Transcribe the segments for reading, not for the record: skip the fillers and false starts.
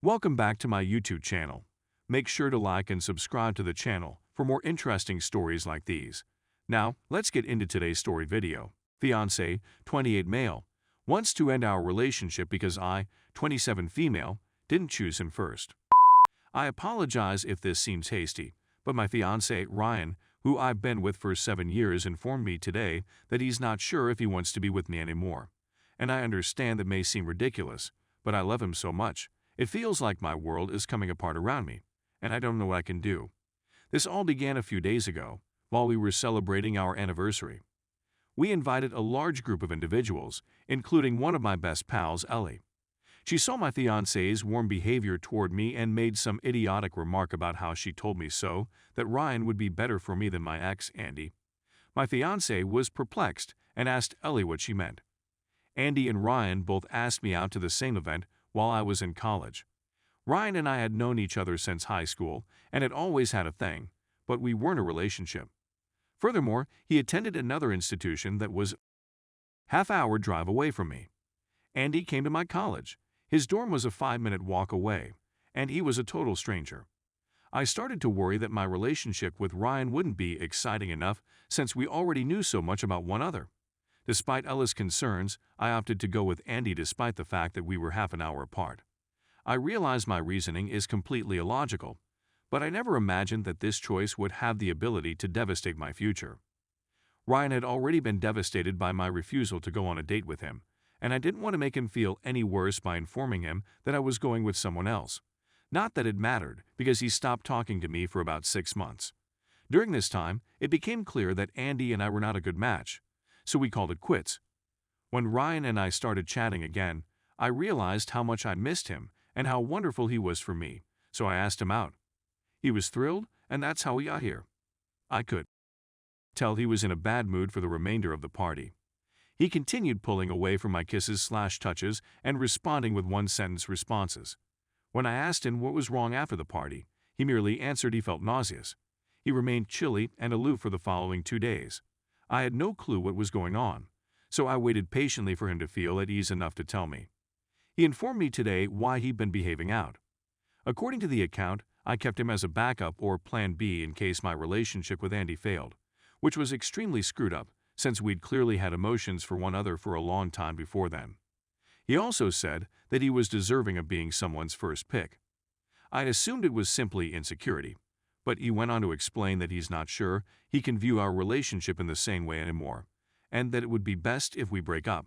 Welcome back to my YouTube channel. Make sure to like and subscribe to the channel for more interesting stories like these. Now, let's get into today's story video. Fiancé, 28 male, wants to end our relationship because I, 27 female, didn't choose him first. I apologize if this seems hasty, but my fiancé, Ryan, who I've been with for 7 years, informed me today that he's not sure if he wants to be with me anymore. And I understand that may seem ridiculous, but I love him so much. It feels like my world is coming apart around me, and I don't know what I can do. This all began a few days ago, while we were celebrating our anniversary. We invited a large group of individuals, including one of my best pals, Ellie. She saw my fiancé's warm behavior toward me and made some idiotic remark about how she told me so, that Ryan would be better for me than my ex, Andy. My fiancé was perplexed and asked Ellie what she meant. Andy and Ryan both asked me out to the same event while I was in college. Ryan and I had known each other since high school and had always had a thing, but we weren't a relationship. Furthermore, he attended another institution that was a half-hour drive away from me. Andy came to my college. His dorm was a 5-minute walk away, and he was a total stranger. I started to worry that my relationship with Ryan wouldn't be exciting enough since we already knew so much about one another. Despite Ella's concerns, I opted to go with Andy despite the fact that we were half an hour apart. I realize my reasoning is completely illogical, but I never imagined that this choice would have the ability to devastate my future. Ryan had already been devastated by my refusal to go on a date with him, and I didn't want to make him feel any worse by informing him that I was going with someone else. Not that it mattered, because he stopped talking to me for about 6 months. During this time, it became clear that Andy and I were not a good match, so we called it quits. When Ryan and I started chatting again, I realized how much I missed him and how wonderful he was for me, so I asked him out. He was thrilled, and that's how we got here. I could tell he was in a bad mood for the remainder of the party. He continued pulling away from my kisses/touches and responding with one-sentence responses. When I asked him what was wrong after the party, he merely answered he felt nauseous. He remained chilly and aloof for the following 2 days. I had no clue what was going on, so I waited patiently for him to feel at ease enough to tell me. He informed me today why he'd been behaving out. According to the account, I kept him as a backup or plan B in case my relationship with Andy failed, which was extremely screwed up since we'd clearly had emotions for one another for a long time before then. He also said that he was deserving of being someone's first pick. I'd assumed it was simply insecurity, but he went on to explain that he's not sure he can view our relationship in the same way anymore, and that it would be best if we break up.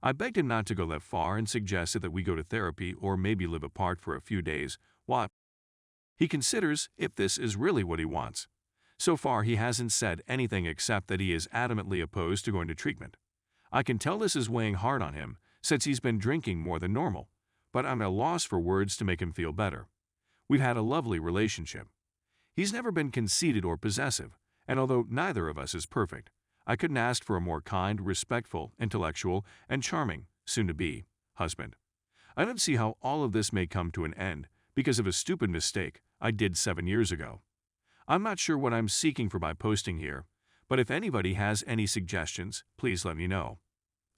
I begged him not to go that far and suggested that we go to therapy or maybe live apart for a few days while he considers if this is really what he wants. So far, he hasn't said anything except that he is adamantly opposed to going to treatment. I can tell this is weighing hard on him since he's been drinking more than normal, but I'm at a loss for words to make him feel better. We've had a lovely relationship. He's never been conceited or possessive, and although neither of us is perfect, I couldn't ask for a more kind, respectful, intellectual, and charming, soon-to-be, husband. I don't see how all of this may come to an end because of a stupid mistake I did 7 years ago. I'm not sure what I'm seeking for by posting here, but if anybody has any suggestions, please let me know.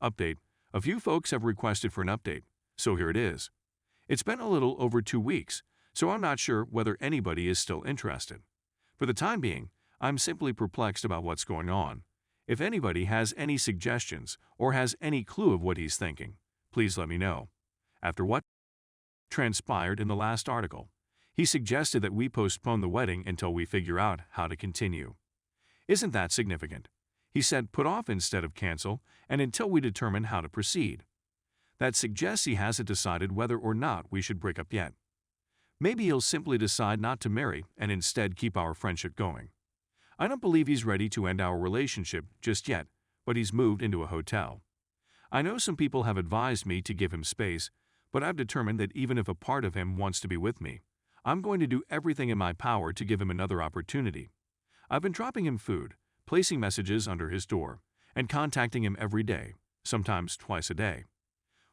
Update. A few folks have requested for an update, so here it is. It's been a little over 2 weeks, so I'm not sure whether anybody is still interested. For the time being, I'm simply perplexed about what's going on. If anybody has any suggestions or has any clue of what he's thinking, please let me know. After what transpired in the last article, he suggested that we postpone the wedding until we figure out how to continue. Isn't that significant? He said put off instead of cancel, and until we determine how to proceed. That suggests he hasn't decided whether or not we should break up yet. Maybe he'll simply decide not to marry and instead keep our friendship going. I don't believe he's ready to end our relationship just yet, but he's moved into a hotel. I know some people have advised me to give him space, but I've determined that even if a part of him wants to be with me, I'm going to do everything in my power to give him another opportunity. I've been dropping him food, placing messages under his door, and contacting him every day, sometimes twice a day.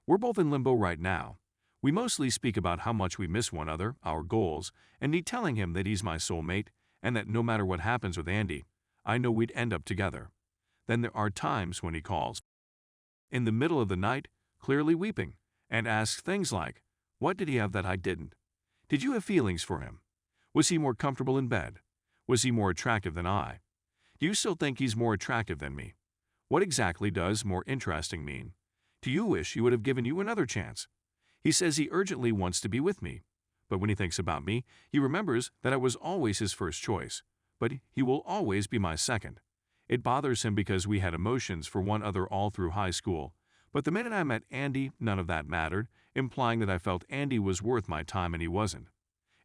We're both in limbo right now. We mostly speak about how much we miss one another, our goals, and me telling him that he's my soulmate and that no matter what happens with Andy, I know we'd end up together. Then there are times when he calls in the middle of the night, clearly weeping, and asks things like, "What did he have that I didn't?" Did you have feelings for him? Was he more comfortable in bed? Was he more attractive than I? Do you still think he's more attractive than me? What exactly does more interesting mean? Do you wish he would have given you another chance? He says he urgently wants to be with me. But when he thinks about me, he remembers that I was always his first choice, but he will always be my second. It bothers him because we had emotions for one other all through high school, but the minute I met Andy, none of that mattered, implying that I felt Andy was worth my time and he wasn't.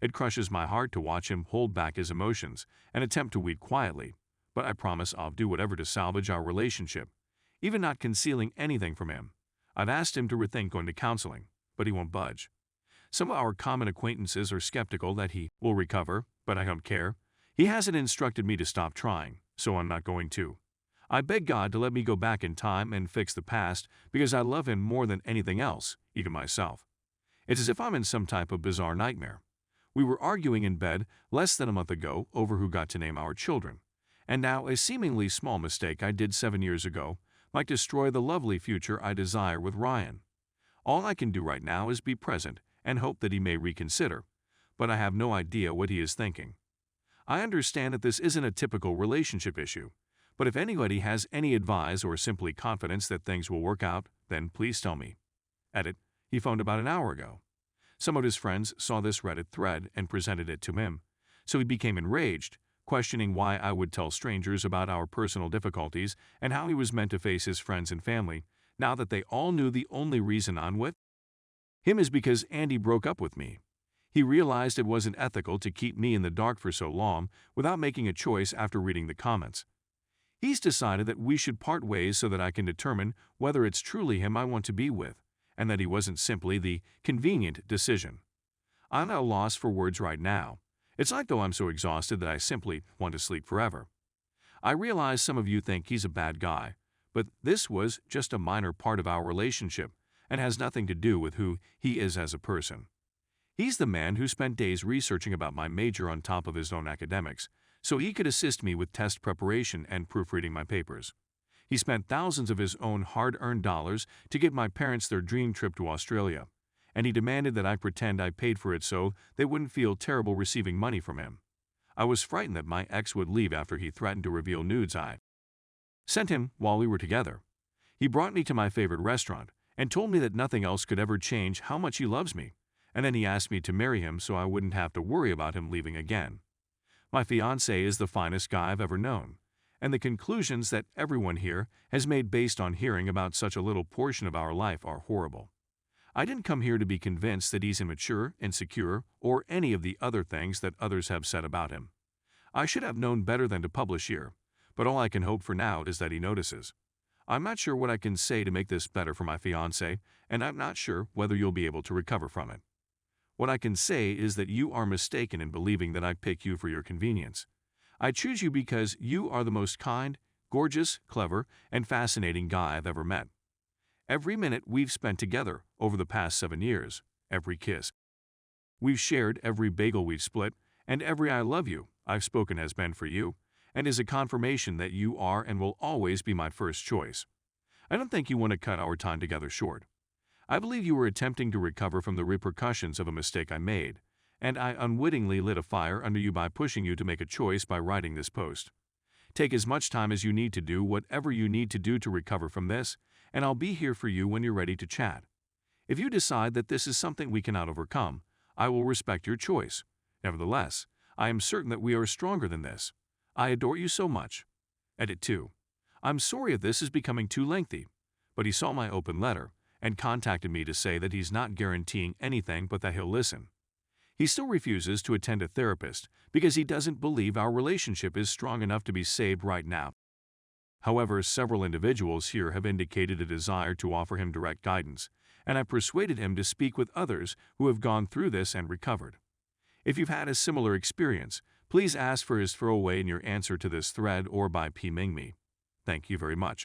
It crushes my heart to watch him hold back his emotions and attempt to weep quietly, but I promise I'll do whatever to salvage our relationship, even not concealing anything from him. I've asked him to rethink going to counseling, but he won't budge. Some of our common acquaintances are skeptical that he will recover, but I don't care. He hasn't instructed me to stop trying, so I'm not going to. I beg God to let me go back in time and fix the past because I love him more than anything else, even myself. It's as if I'm in some type of bizarre nightmare. We were arguing in bed less than a month ago over who got to name our children, and now a seemingly small mistake I did 7 years ago might destroy the lovely future I desire with Ryan. All I can do right now is be present and hope that he may reconsider, but I have no idea what he is thinking. I understand that this isn't a typical relationship issue, but if anybody has any advice or simply confidence that things will work out, then please tell me. Edit. He phoned about an hour ago. Some of his friends saw this Reddit thread and presented it to him, so he became enraged, questioning why I would tell strangers about our personal difficulties and how he was meant to face his friends and family, now that they all knew the only reason I'm with him is because Andy broke up with me. He realized it wasn't ethical to keep me in the dark for so long without making a choice after reading the comments. He's decided that we should part ways so that I can determine whether it's truly him I want to be with, and that he wasn't simply the convenient decision. I'm at a loss for words right now. It's like though I'm so exhausted that I simply want to sleep forever. I realize some of you think he's a bad guy, but this was just a minor part of our relationship and has nothing to do with who he is as a person. He's the man who spent days researching about my major on top of his own academics, so he could assist me with test preparation and proofreading my papers. He spent thousands of his own hard-earned dollars to give my parents their dream trip to Australia, and he demanded that I pretend I paid for it so they wouldn't feel terrible receiving money from him. I was frightened that my ex would leave after he threatened to reveal nudes I sent him while we were together. He brought me to my favorite restaurant and told me that nothing else could ever change how much he loves me, and then he asked me to marry him so I wouldn't have to worry about him leaving again. My fiancé is the finest guy I've ever known, and the conclusions that everyone here has made based on hearing about such a little portion of our life are horrible. I didn't come here to be convinced that he's immature, insecure, or any of the other things that others have said about him. I should have known better than to publish here, but all I can hope for now is that he notices. I'm not sure what I can say to make this better for my fiancé, and I'm not sure whether you'll be able to recover from it. What I can say is that you are mistaken in believing that I pick you for your convenience. I choose you because you are the most kind, gorgeous, clever, and fascinating guy I've ever met. Every minute we've spent together over the past 7 years, every kiss we've shared, every bagel we've split, and every I love you I've spoken has been for you, and is a confirmation that you are and will always be my first choice. I don't think you want to cut our time together short. I believe you were attempting to recover from the repercussions of a mistake I made, and I unwittingly lit a fire under you by pushing you to make a choice by writing this post. Take as much time as you need to do whatever you need to do to recover from this, and I'll be here for you when you're ready to chat. If you decide that this is something we cannot overcome, I will respect your choice. Nevertheless, I am certain that we are stronger than this. I adore you so much. Edit 2. I'm sorry if this is becoming too lengthy, but he saw my open letter and contacted me to say that he's not guaranteeing anything but that he'll listen. He still refuses to attend a therapist because he doesn't believe our relationship is strong enough to be saved right now. However, several individuals here have indicated a desire to offer him direct guidance, and I persuaded him to speak with others who have gone through this and recovered. If you've had a similar experience, please ask for his throwaway in your answer to this thread or by PMing me. Thank you very much.